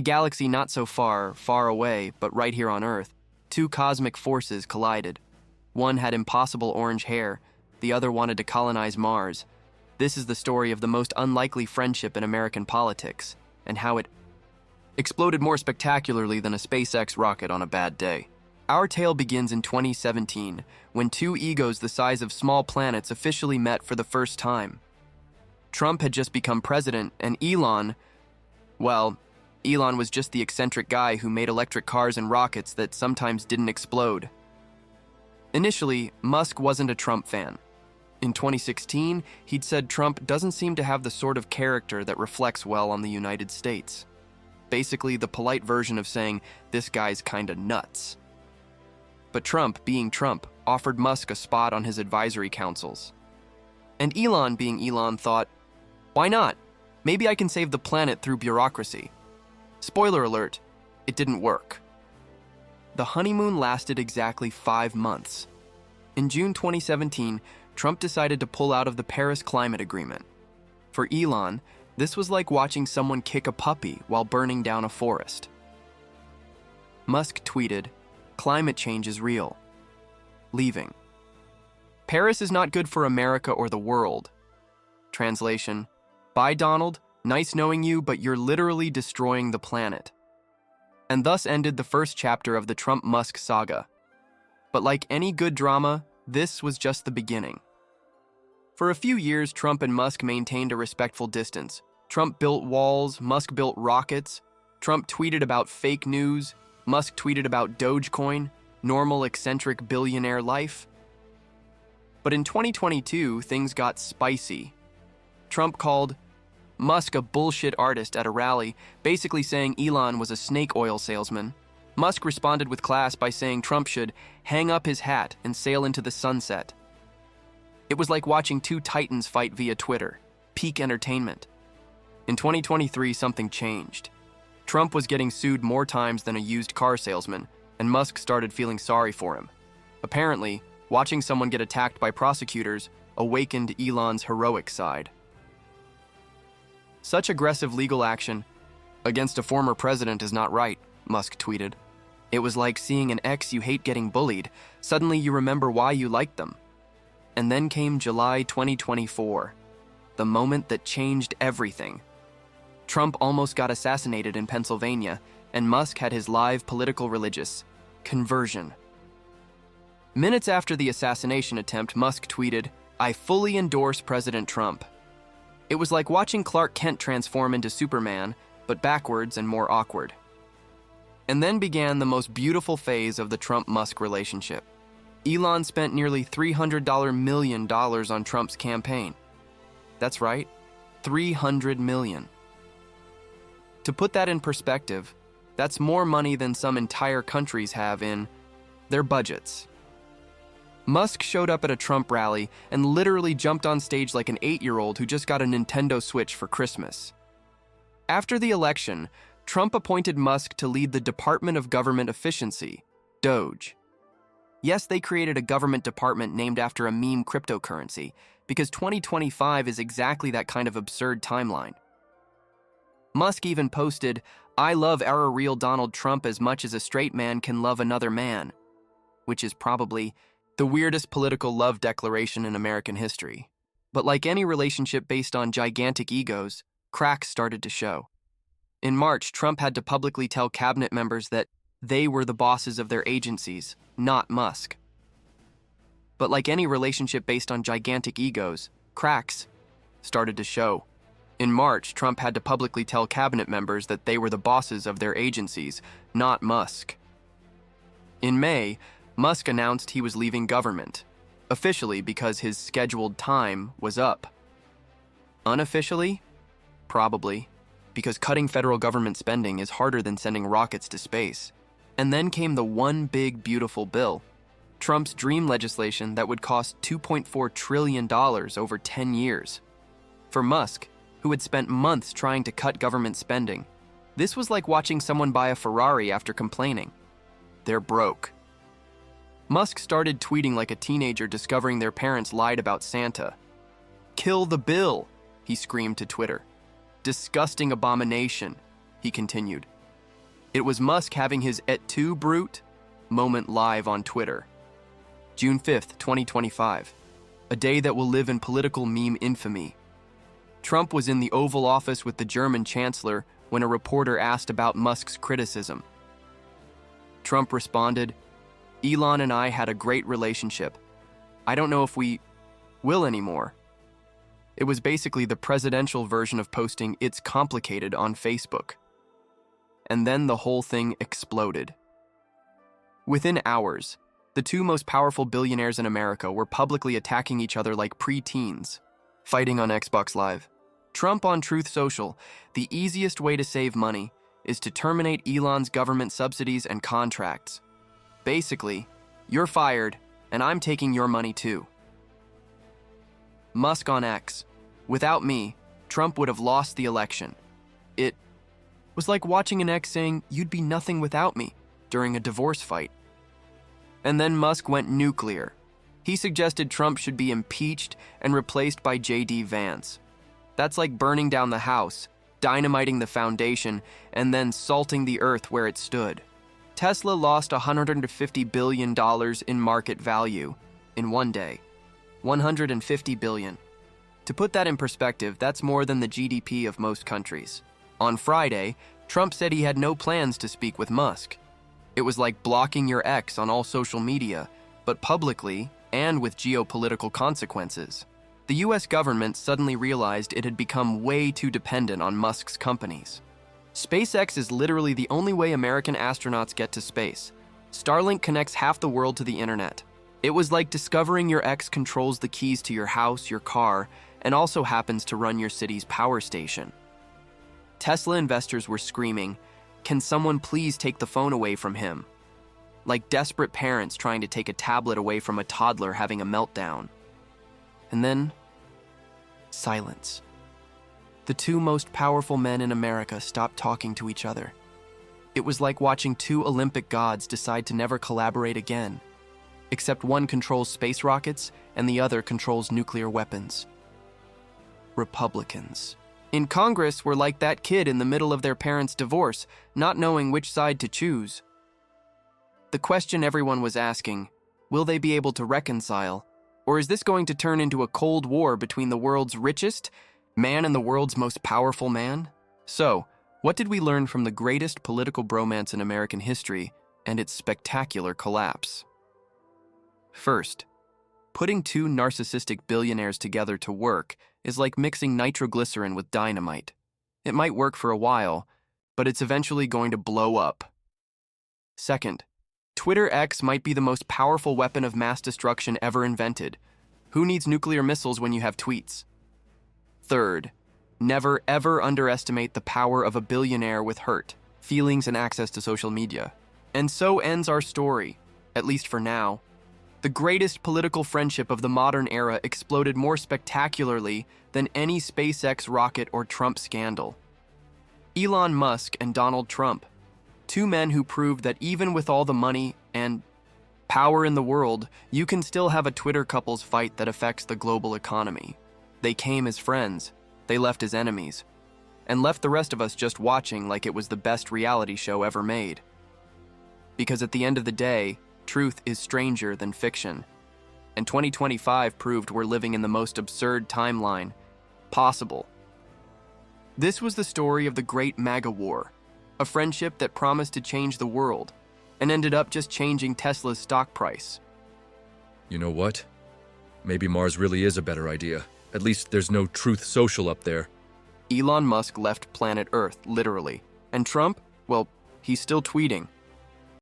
a galaxy not so far, far away, but right here on Earth, two cosmic forces collided. One had impossible orange hair, the other wanted to colonize Mars. This is the story of the most unlikely friendship in American politics, and how it exploded more spectacularly than a SpaceX rocket on a bad day. Our tale begins in 2017, when two egos the size of small planets officially met for the first time. Trump had just become president, and Elon was just the eccentric guy who made electric cars and rockets that sometimes didn't explode. Initially, Musk wasn't a Trump fan. In 2016, he'd said Trump doesn't seem to have the sort of character that reflects well on the United States. Basically, the polite version of saying, this guy's kinda nuts. But Trump, being Trump, offered Musk a spot on his advisory councils. And Elon, being Elon, thought, why not? Maybe I can save the planet through bureaucracy. Spoiler alert, it didn't work. The honeymoon lasted exactly 5 months. In June 2017, Trump decided to pull out of the Paris Climate Agreement. For Elon, this was like watching someone kick a puppy while burning down a forest. Musk tweeted, "Climate change is real. Leaving. Paris is not good for America or the world." Translation, bye Donald, nice knowing you, but you're literally destroying the planet. And thus ended the first chapter of the Trump-Musk saga. But like any good drama, this was just the beginning. For a few years, Trump and Musk maintained a respectful distance. Trump built walls, Musk built rockets. Trump tweeted about fake news, Musk tweeted about Dogecoin, normal eccentric billionaire life. But in 2022, things got spicy. Trump called Musk a bullshit artist at a rally, basically saying Elon was a snake oil salesman. Musk responded with class by saying Trump should hang up his hat and sail into the sunset. It was like watching two titans fight via Twitter. Peak entertainment. In 2023, something changed. Trump was getting sued more times than a used car salesman, and Musk started feeling sorry for him. Apparently, watching someone get attacked by prosecutors awakened Elon's heroic side. Such aggressive legal action against a former president is not right, Musk tweeted. It was like seeing an ex you hate getting bullied. Suddenly you remember why you liked them. And then came July 2024, the moment that changed everything. Trump almost got assassinated in Pennsylvania, and Musk had his live political religious conversion. Minutes after the assassination attempt, Musk tweeted, "I fully endorse President Trump." It was like watching Clark Kent transform into Superman, but backwards and more awkward. And then began the most beautiful phase of the Trump-Musk relationship. Elon spent nearly $300 million on Trump's campaign. That's right, $300 million. To put that in perspective, that's more money than some entire countries have in their budgets. Musk showed up at a Trump rally and literally jumped on stage like an 8-year-old who just got a Nintendo Switch for Christmas. After the election, Trump appointed Musk to lead the Department of Government Efficiency, DOGE. Yes, they created a government department named after a meme cryptocurrency, because 2025 is exactly that kind of absurd timeline. Musk even posted, "I love our real Donald Trump as much as a straight man can love another man," which is probably the weirdest political love declaration in American history. But like any relationship based on gigantic egos, cracks started to show. In March, Trump had to publicly tell cabinet members that they were the bosses of their agencies, not Musk. But like any relationship based on gigantic egos, cracks started to show. In March, Trump had to publicly tell cabinet members that they were the bosses of their agencies, not Musk. In May, Musk announced he was leaving government, officially because his scheduled time was up. Unofficially? Probably, because cutting federal government spending is harder than sending rockets to space. And then came the one big beautiful bill, Trump's dream legislation that would cost $2.4 trillion over 10 years. For Musk, who had spent months trying to cut government spending, this was like watching someone buy a Ferrari after complaining. They're broke. Musk started tweeting like a teenager discovering their parents lied about Santa. "Kill the bill," he screamed to Twitter. "Disgusting abomination," he continued. It was Musk having his "et tu, brute" moment live on Twitter. June 5th, 2025. A day that will live in political meme infamy. Trump was in the Oval Office with the German Chancellor when a reporter asked about Musk's criticism. Trump responded, "Elon and I had a great relationship. I don't know if we will anymore." It was basically the presidential version of posting "It's complicated" on Facebook. And then the whole thing exploded. Within hours, the two most powerful billionaires in America were publicly attacking each other like pre-teens, fighting on Xbox Live. Trump on Truth Social, the easiest way to save money is to terminate Elon's government subsidies and contracts. Basically, you're fired, and I'm taking your money too. Musk on X. Without me, Trump would have lost the election. It was like watching an ex saying, "You'd be nothing without me," during a divorce fight. And then Musk went nuclear. He suggested Trump should be impeached and replaced by J.D. Vance. That's like burning down the house, dynamiting the foundation, and then salting the earth where it stood. Tesla lost $150 billion in market value in one day. $150 billion. To put that in perspective, that's more than the GDP of most countries. On Friday, Trump said he had no plans to speak with Musk. It was like blocking your ex on all social media, but publicly and with geopolitical consequences. The US government suddenly realized it had become way too dependent on Musk's companies. SpaceX is literally the only way American astronauts get to space. Starlink connects half the world to the internet. It was like discovering your ex controls the keys to your house, your car, and also happens to run your city's power station. Tesla investors were screaming, "Can someone please take the phone away from him?" Like desperate parents trying to take a tablet away from a toddler having a meltdown. And then, silence. The two most powerful men in America stopped talking to each other. It was like watching two Olympic gods decide to never collaborate again. Except one controls space rockets and the other controls nuclear weapons. Republicans in Congress were like that kid in the middle of their parents' divorce, not knowing which side to choose. The question everyone was asking, will they be able to reconcile? Or is this going to turn into a cold war between the world's richest man and the world's most powerful man? So, what did we learn from the greatest political bromance in American history and its spectacular collapse? First, putting two narcissistic billionaires together to work is like mixing nitroglycerin with dynamite. It might work for a while, but it's eventually going to blow up. Second, Twitter X might be the most powerful weapon of mass destruction ever invented. Who needs nuclear missiles when you have tweets? Third, never ever underestimate the power of a billionaire with hurt, feelings, and access to social media. And so ends our story, at least for now. The greatest political friendship of the modern era exploded more spectacularly than any SpaceX rocket or Trump scandal. Elon Musk and Donald Trump, two men who proved that even with all the money and power in the world, you can still have a Twitter couples fight that affects the global economy. They came as friends, they left as enemies, and left the rest of us just watching like it was the best reality show ever made. Because at the end of the day, truth is stranger than fiction. And 2025 proved we're living in the most absurd timeline possible. This was the story of the Great MAGA War, a friendship that promised to change the world and ended up just changing Tesla's stock price. You know what? Maybe Mars really is a better idea. At least there's no Truth Social up there. Elon Musk left planet Earth, literally. And Trump, well, he's still tweeting.